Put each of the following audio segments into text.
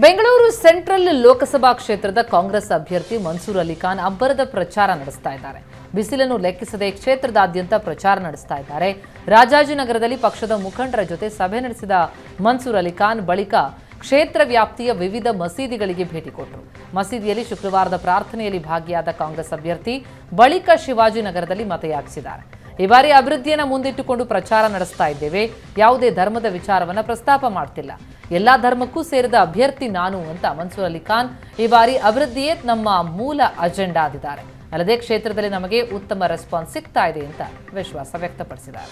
Bengaluru central Lok Sabha ಕ್ಷೇತ್ರದ ಕಾಂಗ್ರೆಸ್ ಅಭ್ಯರ್ಥಿ ಮನ್ಸೂರ್ ಅಲಿ ಖಾನ್ ಅಬ್ಬರದ ಪ್ರಚಾರ ನಡೆಸ್ತಾ ಇದ್ದಾರೆ. ಬಿಸಿಲನ್ನು ಲೆಕ್ಕಿಸದೆ ಕ್ಷೇತ್ರದಾದ್ಯಂತ ಪ್ರಚಾರ ನಡೆಸ್ತಾ ಇದ್ದಾರೆ. ರಾಜಾಜಿನಗರದಲ್ಲಿ ಪಕ್ಷದ ಮುಖಂಡರ ಜೊತೆ ಸಭೆ ನಡೆಸಿದ ಮನ್ಸೂರ್ ಅಲಿ ಖಾನ್ ಬಳಿಕ ಕ್ಷೇತ್ರ ವ್ಯಾಪ್ತಿಯ ವಿವಿಧ ಮಸೀದಿಗಳಿಗೆ ಭೇಟಿ ಕೊಟ್ಟರು. ಮಸೀದಿಯಲ್ಲಿ ಶುಕ್ರವಾರದ ಪ್ರಾರ್ಥನೆಯಲ್ಲಿ ಭಾಗಿಯಾದ ಕಾಂಗ್ರೆಸ್ ಅಭ್ಯರ್ಥಿ ಬಳಿಕ ಶಿವಾಜಿನಗರದಲ್ಲಿ ಮತಯಾಚಿಸಿದ್ದಾರೆ. ಈ ಬಾರಿ ಅಭಿವೃದ್ಧಿಯನ್ನು ಮುಂದಿಟ್ಟುಕೊಂಡು ಪ್ರಚಾರ ನಡೆಸ್ತಾ ಇದ್ದೇವೆ. ಯಾವುದೇ ಧರ್ಮದ ವಿಚಾರವನ್ನ ಪ್ರಸ್ತಾಪ ಮಾಡ್ತಿಲ್ಲ. ಎಲ್ಲಾ ಧರ್ಮಕ್ಕೂ ಸೇರಿದ ಅಭ್ಯರ್ಥಿ ನಾನು ಅಂತ ಮನ್ಸೂರ್ ಅಲಿ ಖಾನ್ ಈ ಬಾರಿ ಅಭಿವೃದ್ಧಿಯೇ ನಮ್ಮ ಮೂಲ ಅಜೆಂಡಾ ಆಗಿದ್ದಾರೆ. ಅಲ್ಲದೆ ಕ್ಷೇತ್ರದಲ್ಲಿ ನಮಗೆ ಉತ್ತಮ ರೆಸ್ಪಾನ್ಸ್ ಸಿಗ್ತಾ ಇದೆ ಅಂತ ವಿಶ್ವಾಸ ವ್ಯಕ್ತಪಡಿಸಿದ್ದಾರೆ.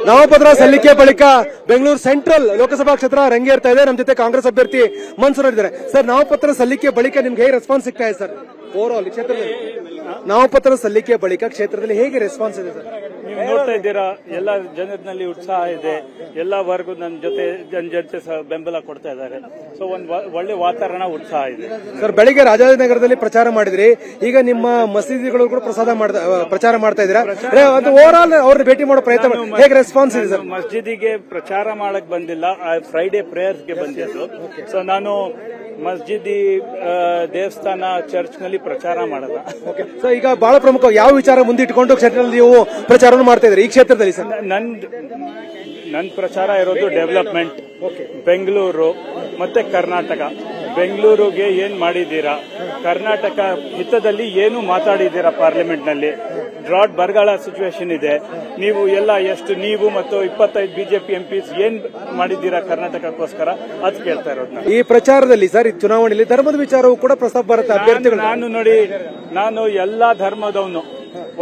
ನಾಮಪತ್ರ ಸಲ್ಲಿಕೆ ಬಳಿಕ ಬೆಂಗಳೂರು ಸೆಂಟ್ರಲ್ ಲೋಕಸಭಾ ಕ್ಷೇತ್ರ ರಂಗೇರ್ತಾ ಇದೆ. ನಮ್ಮ ಜೊತೆ ಕಾಂಗ್ರೆಸ್ ಅಭ್ಯರ್ಥಿ ಮನ್ಸೂರ್ ಇದ್ದಾರೆ. ಸರ್, ನಾಮಪತ್ರ ಸಲ್ಲಿಕೆ ಬಳಿಕ ನಿಮ್ಗೆ ಹೇಗೆ ರೆಸ್ಪಾನ್ಸ್ ಸಿಗ್ತಾ ಇದೆ ಸರ್? ಓವರ್ ಆಲ್ ಕ್ಷೇತ್ರದಲ್ಲಿ ನಾಮಪತ್ರ ಸಲ್ಲಿಕೆ ಬಳಿಕ ಕ್ಷೇತ್ರದಲ್ಲಿ ಹೇಗೆ ರೆಸ್ಪಾನ್ಸ್ ಇದೆ ಸರ್? ನೀವು ನೋಡ್ತಾ ಇದ್ದೀರಾ, ಎಲ್ಲ ಜನರಲ್ಲಿ ಉತ್ಸಾಹ ಇದೆ. ಎಲ್ಲ ವರ್ಗು ನನ್ನ ಜೊತೆ ಬೆಂಬಲ ಕೊಡ್ತಾ ಇದ್ದಾರೆ. ಸೊ ಒಂದು ಒಳ್ಳೆ ವಾತಾವರಣ, ಉತ್ಸಾಹ ಇದೆ ಸರ್. ಬೆಳಿಗ್ಗೆ ರಾಜಾಜಿನಗರದಲ್ಲಿ ಪ್ರಚಾರ ಮಾಡಿದ್ರಿ, ಈಗ ನಿಮ್ಮ ಮಸೀದಿಗಳು ಕೂಡ ಪ್ರಚಾರ ಮಾಡ್ತಾ ಇದ್ದೀರಾ. ಓವರ್ ಆಲ್ ಅವ್ರನ್ನ ಭೇಟಿ ಮಾಡೋ ಪ್ರಯತ್ನ, ಹೇಗೆ ರೆಸ್ಪಾನ್ಸ್ ಇದೆ ಸರ್? ಮಸ್ಜಿದಿಗೆ ಪ್ರಚಾರ ಮಾಡಕ್ ಬಂದಿಲ್ಲ, ಫ್ರೈಡೆ ಪ್ರೇಯರ್ಸ್ಗೆ ಬಂದಿದ್ದು. ಸೊ ನಾನು ಮಸ್ಜಿದಿ, ದೇವಸ್ಥಾನ, ಚರ್ಚ್ ನಲ್ಲಿ ಪ್ರಚಾರ ಮಾಡಲ್ಲ. ಸೊ ಈಗ ಬಹಳ ಪ್ರಮುಖ ಯಾವ ವಿಚಾರ ಮುಂದಿಟ್ಟುಕೊಂಡು ಕ್ಷೇತ್ರದಲ್ಲಿ ನೀವು ಪ್ರಚಾರ ಮಾಡ್ತಾ ಇದ್ರಿ ಈ ಕ್ಷೇತ್ರದಲ್ಲಿ ಸರ್? ನನ್ನ ಪ್ರಚಾರ ಇರೋದು ಡೆವಲಪ್ಮೆಂಟ್, ಬೆಂಗಳೂರು ಮತ್ತೆ ಕರ್ನಾಟಕ. ಬೆಂಗಳೂರಿಗೆ ಏನ್ ಮಾಡಿದ್ದೀರಾ, ಕರ್ನಾಟಕ ಹಿತದಲ್ಲಿ ಏನು ಮಾತಾಡಿದ್ದೀರಾ ಪಾರ್ಲಿಮೆಂಟ್ ನಲ್ಲಿ. ಡ್ರಾಟ್ ಬರಗಾಲ ಸಿಚುವೇಶನ್ ಇದೆ. ನೀವು ಎಲ್ಲ ನೀವು ಮತ್ತು 25 ಬಿಜೆಪಿ ಎಂಪಿಸ್ ಏನ್ ಮಾಡಿದ್ದೀರಾ ಕರ್ನಾಟಕಕ್ಕೋಸ್ಕರ, ಅದು ಕೇಳ್ತಾ ಇರೋದು. ಈ ಪ್ರಚಾರದಲ್ಲಿ ಸರ್, ಈ ಚುನಾವಣೆಯಲ್ಲಿ ಧರ್ಮದ ವಿಚಾರವೂ ಕೂಡ ಪ್ರಸ್ತಾಪ ಬರುತ್ತೆ ಅಭ್ಯರ್ಥಿಗಳು. ನಾನು ಎಲ್ಲಾ ಧರ್ಮದವನು,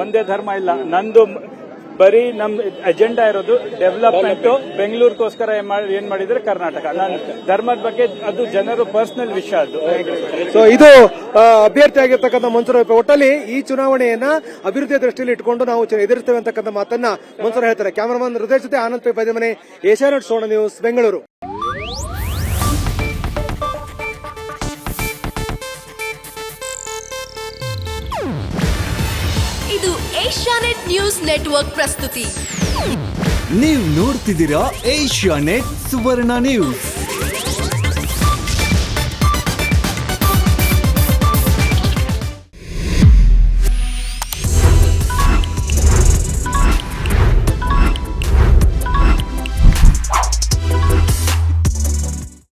ಒಂದೇ ಧರ್ಮ ಇಲ್ಲ ನಂದು. ಬರೀ ನಮ್ ಅಜೆಂಡಾ ಇರೋದು ಡೆವಲಪ್ಮೆಂಟ್. ಬೆಂಗಳೂರಿಗೋಸ್ಕರ ಏನ್ ಮಾಡಿದ್ರೆ ಕರ್ನಾಟಕ. ನಾನು ಧರ್ಮದ ಬಗ್ಗೆ ಅದು ಜನರು ಪರ್ಸನಲ್ ವಿಷಯ ಅದು. ಸೊ ಇದು ಅಭ್ಯರ್ಥಿ ಆಗಿರ್ತಕ್ಕಂಥ ಮನ್ಸೂರ್. ಒಟ್ಟಲ್ಲಿ ಈ ಚುನಾವಣೆಯನ್ನ ಅಭಿವೃದ್ಧಿಯ ದೃಷ್ಟಿಯಲ್ಲಿ ಇಟ್ಕೊಂಡು ನಾವು ಎದುರಿಸ್ತೇವೆ ಅಂತಕ್ಕಂಥ ಮಾತನ್ನ ಮನ್ಸೂರ್ ಹೇಳ್ತಾರೆ. ಕ್ಯಾಮರಾಮನ್ ಹೃದಯ ಜೊತೆ ಆನಂದ್ ಪೈ ಬೈದಮನೆ, ಏಷ್ಯಾನೆಟ್ ಸುವರ್ಣ ನ್ಯೂಸ್, ಬೆಂಗಳೂರು. ಇದು ಏಷ್ಯಾನೆಟ್ ನ್ಯೂಸ್ ನೆಟ್ವರ್ಕ್ ಪ್ರಸ್ತುತಿ. ನೀವು ನೋಡ್ತಿದ್ದೀರಾ ಏಷ್ಯಾನೆಟ್ ಸುವರ್ಣ ನ್ಯೂಸ್.